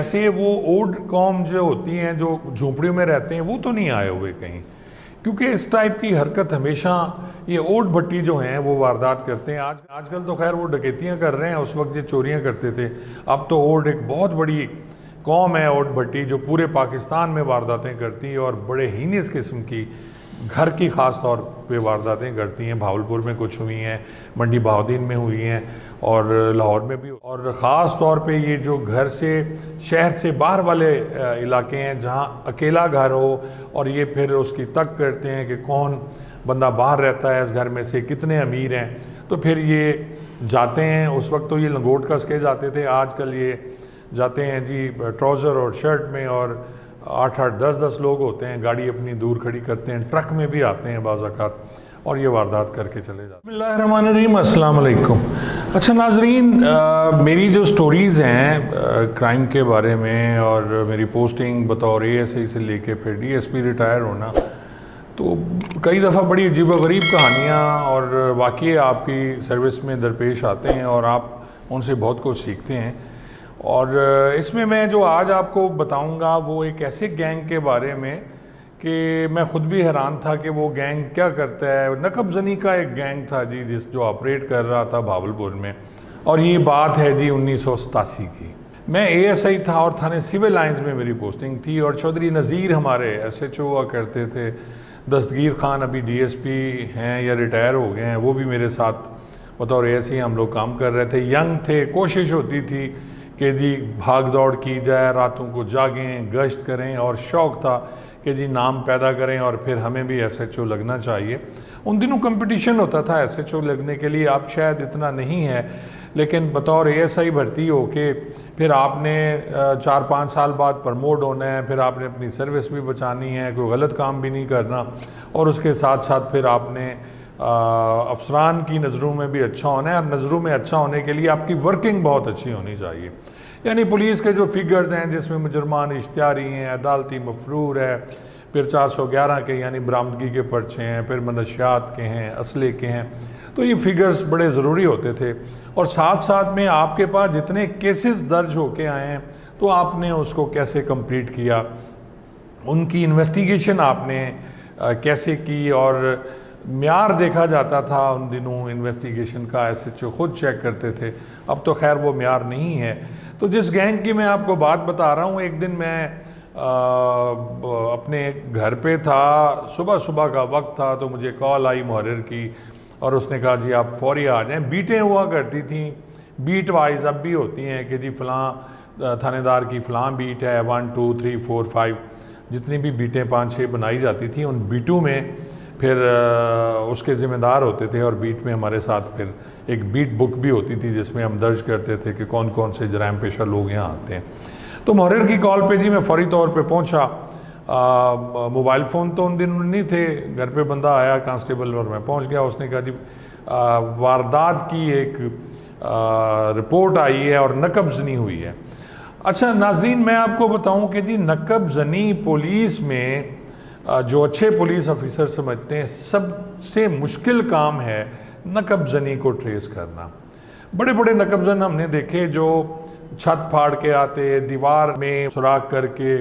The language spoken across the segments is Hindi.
ऐसे वो ओल्ड कौम जो होती हैं, जो झोंपड़ियों में रहते हैं, वो तो नहीं आए हुए कहीं, क्योंकि इस टाइप की हरकत हमेशा ये ओट भट्टी जो हैं वो वारदात करते हैं। आजकल तो खैर वो डकैतियाँ कर रहे हैं, उस वक्त ये चोरियाँ करते थे। अब तो ओट एक बहुत बड़ी कौम है, ओट भट्टी, जो पूरे पाकिस्तान में वारदातें करती है और बड़े हीनियस किस्म की घर की ख़ास तौर पे वारदातें करती हैं। भावलपुर में कुछ हुई हैं, मंडी बहाउद्दीन में हुई हैं और लाहौर में भी। और ख़ास तौर पे ये जो घर से, शहर से बाहर वाले इलाके हैं जहाँ अकेला घर हो, और ये फिर उसकी तक करते हैं कि कौन बंदा बाहर रहता है इस घर में से, कितने अमीर हैं, तो फिर ये जाते हैं। उस वक्त तो ये लंगोट कस के जाते थे, आजकल ये जाते हैं जी ट्राउज़र और शर्ट में, और 8-8 10-10 लोग होते हैं, गाड़ी अपनी दूर खड़ी करते हैं, ट्रक में भी आते हैं बाज़ औक़ात, और ये वारदात करके चले जाते हैं। बिस्मिल्लाहिर्रहमानिर्रहीम, अस्सलाम वालेकुम। अच्छा नाज़रीन, मेरी जो स्टोरीज़ हैं क्राइम के बारे में, और मेरी पोस्टिंग बतौर ASI से लेके फिर DSP रिटायर होना, तो कई दफ़ा बड़ी अजीब व गरीब कहानियाँ और वाक़ये आपकी सर्विस में दरपेश आते हैं और आप उनसे बहुत कुछ सीखते हैं। और इसमें मैं जो आज आपको बताऊंगा वो एक ऐसे गैंग के बारे में कि मैं ख़ुद भी हैरान था कि वो गैंग क्या करता है। नकब ज़नी का एक गैंग था जी, जो ऑपरेट कर रहा था भावलपुर में, और ये बात है जी 1987 की। मैं ASI था और थाने सिविल लाइंस में मेरी पोस्टिंग थी, और चौधरी नज़ीर हमारे SHO हुआ करते थे। दस्तगीर खान अभी DSP हैं या रिटायर हो गए हैं, वो भी मेरे साथ बतौर ASI हम लोग काम कर रहे थे। यंग थे, कोशिश होती थी कि जी भाग दौड़ की जाए, रातों को जागें, गश्त करें, और शौक़ था कि जी नाम पैदा करें और फिर हमें भी SHO लगना चाहिए। उन दिनों कंपटीशन होता था SHO लगने के लिए, अब शायद इतना नहीं है, लेकिन बतौर ASI भर्ती हो के फिर आपने 4-5 साल बाद प्रमोट होना है, फिर आपने अपनी सर्विस भी बचानी है, कोई गलत काम भी नहीं करना, और उसके साथ साथ फिर आपने अफसरान की नज़रों में भी अच्छा होना है। और नज़रों में अच्छा होने के लिए आपकी वर्किंग बहुत अच्छी होनी चाहिए। यानी पुलिस के जो फिगर्स हैं, जिसमें मुजरमान इश्तिहारी हैं, अदालती मफरूर है, फिर 411 के यानी बरामदगी के पर्चे हैं, फिर मनशियात के हैं, असले के हैं, तो ये फिगर्स बड़े ज़रूरी होते थे। और साथ साथ में आपके पास जितने केसेस दर्ज होके आए हैं, तो आपने उसको कैसे कंप्लीट किया, उनकी इन्वेस्टिगेशन आपने कैसे की, और म्यार देखा जाता था उन दिनों इन्वेस्टिगेशन का, SHO खुद चेक करते थे। अब तो खैर वो म्यार नहीं है। तो जिस गैंग की मैं आपको बात बता रहा हूँ, एक दिन मैं अपने घर पे था, सुबह का वक्त था, तो मुझे कॉल आई मुहर्रिर की, और उसने कहा जी आप फौरी आ जाएं। बीटें हुआ करती थी, बीट वाइज अब भी होती हैं कि जी फ़लाँ थानेदार की फ़लाँ बीट है, 1 2 3 4 5 जितनी भी बीटें 5-6 बनाई जाती थी, उन बीटों में फिर उसके ज़िम्मेदार होते थे। और बीट में हमारे साथ फिर एक बीट बुक भी होती थी, जिसमें हम दर्ज करते थे कि कौन कौन से जराइम पेशा लोग यहाँ आते हैं। तो मुहर्रिर की कॉल पे जी मैं फ़ौरी तौर पे पहुँचा। मोबाइल फ़ोन तो उन दिन नहीं थे, घर पे बंदा आया कांस्टेबल, और मैं पहुँच गया। उसने कहा जी वारदात की एक रिपोर्ट आई है और नकब ज़नी हुई है। अच्छा नाज़रीन, मैं आपको बताऊँ कि जी नकब ज़नी पुलिस में जो अच्छे पुलिस ऑफिसर समझते हैं, सबसे मुश्किल काम है नकब ज़नी को ट्रेस करना। बड़े बड़े नकब ज़न हमने देखे जो छत फाड़ के आते, दीवार में सुराख करके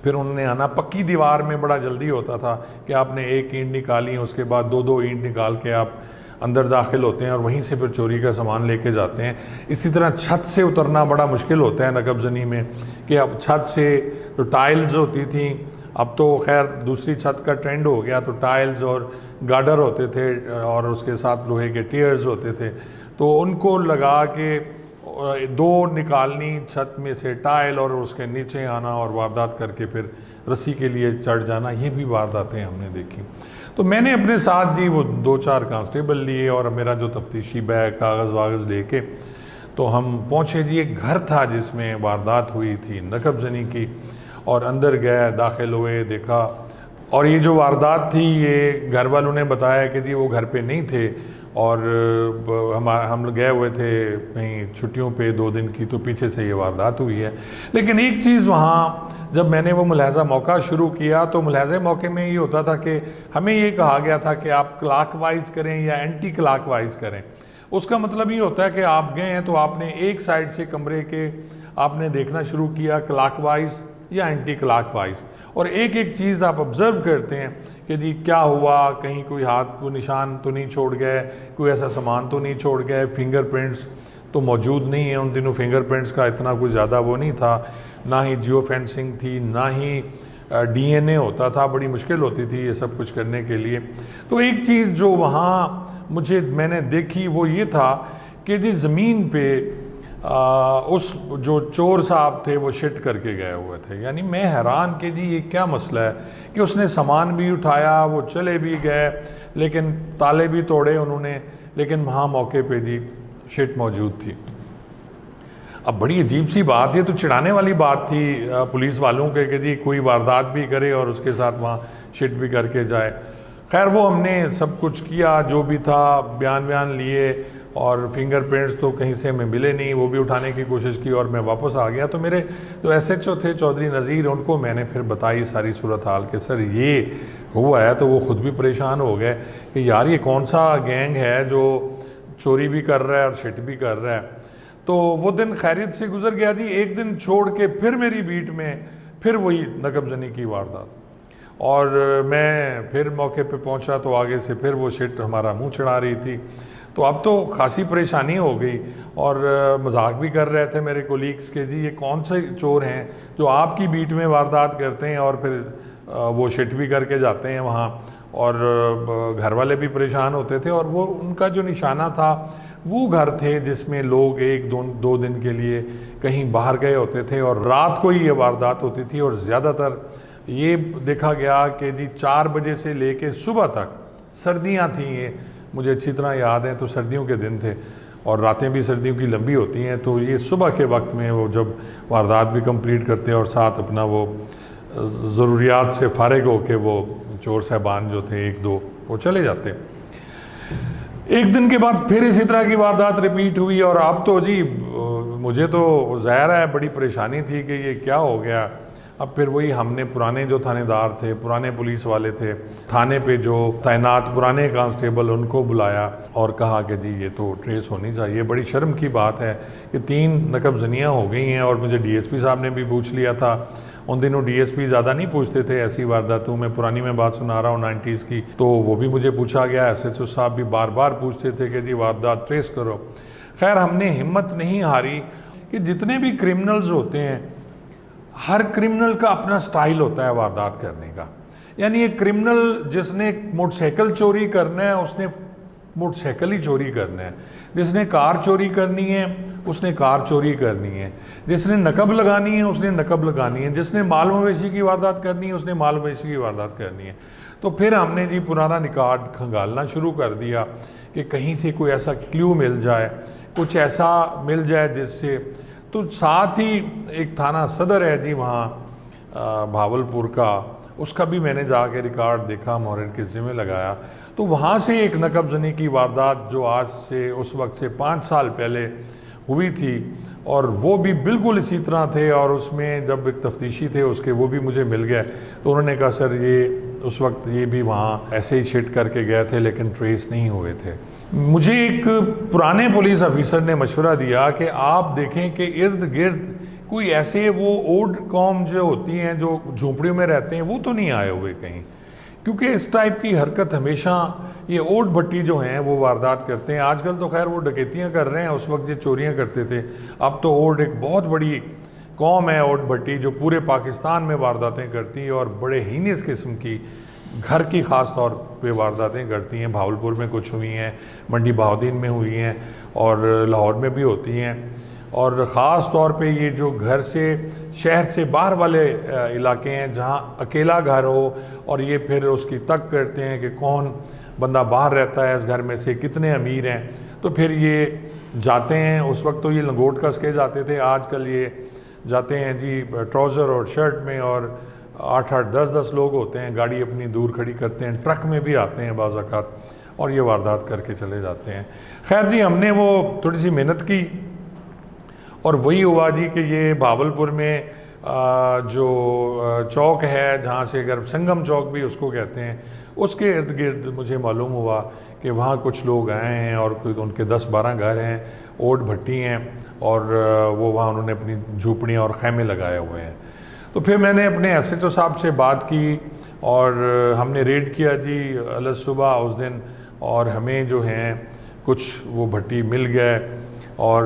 फिर उन्होंने आना। पक्की दीवार में बड़ा जल्दी होता था कि आपने एक ईंट निकाली, उसके बाद 2-2 ईंट निकाल के आप अंदर दाखिल होते हैं और वहीं से फिर चोरी का सामान लेके जाते हैं। इसी तरह छत से उतरना बड़ा मुश्किल होता है नकब ज़नी में, कि अब छत से जो टाइल्स होती थी, अब तो खैर दूसरी छत का ट्रेंड हो गया, तो टाइल्स और गार्डर होते थे और उसके साथ लोहे के टियर्स होते थे, तो उनको लगा के 2 निकालनी छत में से टाइल, और उसके नीचे आना और वारदात करके फिर रस्सी के लिए चढ़ जाना। ये भी वारदातें हमने देखी। तो मैंने अपने साथ जी वो 2-4 कांस्टेबल लिए और मेरा जो तफ्तीशी बैग कागज़ वागज़ लेके तो हम पहुँचे जी। एक घर था जिसमें वारदात हुई थी नकब ज़नी की, और अंदर गए, दाखिल हुए, देखा, और ये जो वारदात थी ये घर वालों ने बताया कि जी वो घर पे नहीं थे, और हम लोग गए हुए थे कहीं छुट्टियों पे 2 दिन की, तो पीछे से ये वारदात हुई है। लेकिन एक चीज़ वहाँ जब मैंने वो मुलाहजा मौका शुरू किया, तो मुलाहजे मौके में ये होता था कि हमें ये कहा गया था कि आप क्लॉकवाइज करें या एंटी क्लॉकवाइज करें। उसका मतलब ये होता है कि आप गए हैं तो आपने एक साइड से कमरे के आपने देखना शुरू किया क्लॉकवाइज या एंटी क्लॉकवाइज, और एक एक चीज़ आप ऑब्जर्व करते हैं कि जी क्या हुआ, कहीं कोई हाथ को निशान तो नहीं छोड़ गए, कोई ऐसा सामान तो नहीं छोड़ गए, फिंगरप्रिंट्स तो मौजूद नहीं है। उन दिनों फिंगरप्रिंट्स का इतना कुछ ज़्यादा वो नहीं था, ना ही जियो फेंसिंग थी, ना ही डीएनए होता था, बड़ी मुश्किल होती थी ये सब कुछ करने के लिए। तो एक चीज़ जो वहाँ मैंने देखी वो ये था कि जी ज़मीन पे उस जो चोर साहब थे वो शिट करके गए हुए थे। यानी मैं हैरान कि जी ये क्या मसला है कि उसने सामान भी उठाया, वो चले भी गए, लेकिन ताले भी तोड़े उन्होंने, लेकिन वहाँ मौके पे जी शिट मौजूद थी। अब बड़ी अजीब सी बात, ये तो चिढ़ाने वाली बात थी पुलिस वालों के कि जी कोई वारदात भी करे और उसके साथ वहाँ शिट भी करके जाए। खैर वो हमने सब कुछ किया, जो भी था बयान लिए, और फिंगरप्रिंट्स तो कहीं से हमें मिले नहीं, वो भी उठाने की कोशिश की और मैं वापस आ गया। तो मेरे जो एसएचओ थे चौधरी नज़ीर, उनको मैंने फिर बताई सारी सूरत हाल कि सर ये हुआ है। तो वो ख़ुद भी परेशान हो गए कि यार ये कौन सा गैंग है जो चोरी भी कर रहा है और शिट भी कर रहा है। तो वो दिन खैरियत से गुजर गया जी। एक दिन छोड़ के फिर मेरी बीट में फिर वही नकबजनी की वारदात, और मैं फिर मौके पे पहुंचा तो आगे से फिर वो शिट हमारा मुंह चढ़ा रही थी। तो अब तो खासी परेशानी हो गई, और मजाक भी कर रहे थे मेरे कोलीग्स के जी ये कौन से चोर हैं जो आपकी बीट में वारदात करते हैं और फिर वो शिट भी करके जाते हैं वहाँ। और घर वाले भी परेशान होते थे, और वो उनका जो निशाना था वो घर थे जिसमें लोग एक दो दिन के लिए कहीं बाहर गए होते थे और रात को ही ये वारदात होती थी। और ज़्यादातर ये देखा गया कि जी 4 बजे से लेके सुबह तक, सर्दियां थी ये मुझे अच्छी तरह याद है, तो सर्दियों के दिन थे और रातें भी सर्दियों की लंबी होती हैं, तो ये सुबह के वक्त में वो जब वारदात भी कंप्लीट करते हैं और साथ अपना वो ज़रूरियात से फारिग होके वो चोर साहबान जो थे एक दो वो चले जाते। एक दिन के बाद फिर इसी तरह की वारदात रिपीट हुई, और अब तो जी मुझे तो ज़ाहिर है बड़ी परेशानी थी कि ये क्या हो गया। अब फिर वही हमने पुराने जो थानेदार थे, पुराने पुलिस वाले थे, थाने पे जो तैनात पुराने कांस्टेबल, उनको बुलाया और कहा कि जी ये तो ट्रेस होनी चाहिए। बड़ी शर्म की बात है कि 3 नकबजनियाँ हो गई हैं, और मुझे डीएसपी साहब ने भी पूछ लिया था। उन दिनों डीएसपी ज़्यादा नहीं पूछते थे ऐसी वारदातों में, पुरानी मैं बात सुना रहा हूँ 90s की, तो वो भी मुझे पूछा गया। एसएचओ साहब भी बार बार पूछते थे कि जी वारदात ट्रेस करो। खैर हमने हिम्मत नहीं हारी कि जितने भी क्रिमिनल्स होते हैं, हर क्रिमिनल का अपना स्टाइल होता है वारदात करने का। यानी एक क्रिमिनल जिसने मोटरसाइकिल चोरी करना है उसने मोटरसाइकिल ही चोरी करना है, जिसने कार चोरी करनी है उसने कार चोरी करनी है, जिसने नकब लगानी है उसने नकब लगानी है, जिसने माल मवेशी की वारदात करनी है उसने माल मवेशी की वारदात करनी है। तो फिर हमने जी पुराना रिकॉर्ड खंगालना शुरू कर दिया कि कहीं से कोई ऐसा क्लू मिल जाए, कुछ ऐसा मिल जाए जिससे। तो साथ ही एक थाना सदर है जी वहाँ भावलपुर का, उसका भी मैंने जाके रिकॉर्ड देखा, मोहर के ज़िम्मे लगाया। तो वहाँ से एक नकबजनी की वारदात जो आज से उस वक्त से 5 साल पहले हुई थी, और वो भी बिल्कुल इसी तरह थे, और उसमें जब एक तफ्तीशी थे उसके वो भी मुझे मिल गए। तो उन्होंने कहा सर ये उस वक्त ये भी वहाँ ऐसे ही शिट करके गए थे लेकिन ट्रेस नहीं हुए थे। मुझे एक पुराने पुलिस ऑफिसर ने मशवरा दिया कि आप देखें कि इर्द गिर्द कोई ऐसे वो ओल्ड कौम जो होती हैं जो झोंपड़ियों में रहते हैं वो तो नहीं आए हुए कहीं, क्योंकि इस टाइप की हरकत हमेशा ये ओट भट्टी जो हैं वो वारदात करते हैं। आजकल तो खैर वो डकैतियाँ कर रहे हैं, उस वक्त ये चोरियाँ करते थे। अब तो ओट एक बहुत बड़ी कौम है ओट भट्टी जो पूरे पाकिस्तान में वारदातें करती है और बड़े हीनियस किस्म की घर की ख़ास तौर पे वारदातें करती हैं। भावलपुर में कुछ हुई हैं, मंडी बहाउद्दीन में हुई हैं, और लाहौर में भी होती हैं। और ख़ास तौर पे ये जो घर से शहर से बाहर वाले इलाके हैं जहाँ अकेला घर हो, और ये फिर उसकी तक करते हैं कि कौन बंदा बाहर रहता है इस घर में से, कितने अमीर हैं, तो फिर ये जाते हैं। उस वक्त तो ये लंगोट कस के जाते थे, आजकल ये जाते हैं जी ट्राउज़र और शर्ट में, और 8-8 10-10 लोग होते हैं, गाड़ी अपनी दूर खड़ी करते हैं, ट्रक में भी आते हैं बाज़ औक़ात, और ये वारदात करके चले जाते हैं। खैर जी हमने वो थोड़ी सी मेहनत की, और वही हुआ जी कि ये भावलपुर में जो चौक है जहाँ से अगर संगम चौक भी उसको कहते हैं, उसके इर्द गिर्द मुझे मालूम हुआ कि वहाँ कुछ लोग आए हैं और कोई उनके 10-12 घर हैं, ओट भट्टी हैं, और वो वहाँ उन्होंने अपनी झोपड़ियाँ और खैमे लगाए हुए हैं। तो फिर मैंने अपने एसएचओ साहब से बात की और हमने रेड किया जी अलग सुबह उस दिन, और हमें जो हैं कुछ वो भट्टी मिल गए और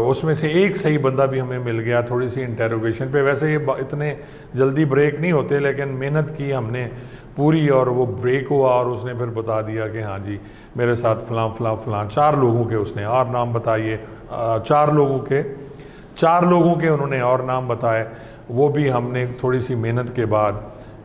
उसमें से एक सही बंदा भी हमें मिल गया थोड़ी सी इंटेरोगेशन पे। वैसे ये इतने जल्दी ब्रेक नहीं होते, लेकिन मेहनत की हमने पूरी और वो ब्रेक हुआ और उसने फिर बता दिया कि हाँ जी मेरे साथ फ़लाँ फ़लाँ फ़लाँ 4 लोगों के उसने और नाम बताइए, 4 लोगों के उन्होंने और नाम बताए। वो भी हमने थोड़ी सी मेहनत के बाद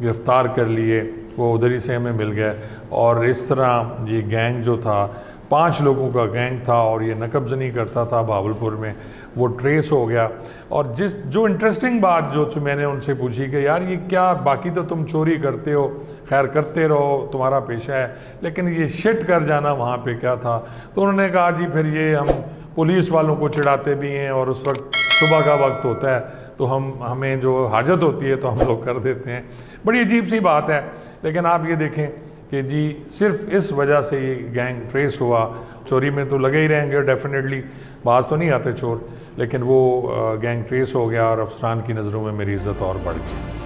गिरफ़्तार कर लिए, वो उधर ही से हमें मिल गए। और इस तरह ये गैंग जो था 5 लोगों का गैंग था और ये नकबजनी करता था भावलपुर में, वो ट्रेस हो गया। और जो इंटरेस्टिंग बात जो मैंने उनसे पूछी कि यार ये क्या, बाकी तो तुम चोरी करते हो, खैर करते रहो, तुम्हारा पेशा है, लेकिन ये शिट कर जाना वहाँ पे क्या था? तो उन्होंने कहा जी फिर ये हम पुलिस वालों को चिढ़ाते भी हैं और उस वक्त सुबह का वक्त होता है तो हमें जो हाजत होती है तो हम लोग कर देते हैं। बड़ी अजीब सी बात है, लेकिन आप ये देखें कि जी सिर्फ इस वजह से ये गैंग ट्रेस हुआ। चोरी में तो लगे ही रहेंगे डेफिनेटली, बाज तो नहीं आते चोर, लेकिन वो गैंग ट्रेस हो गया और अफसरान की नज़रों में मेरी इज़्ज़त और बढ़ गई।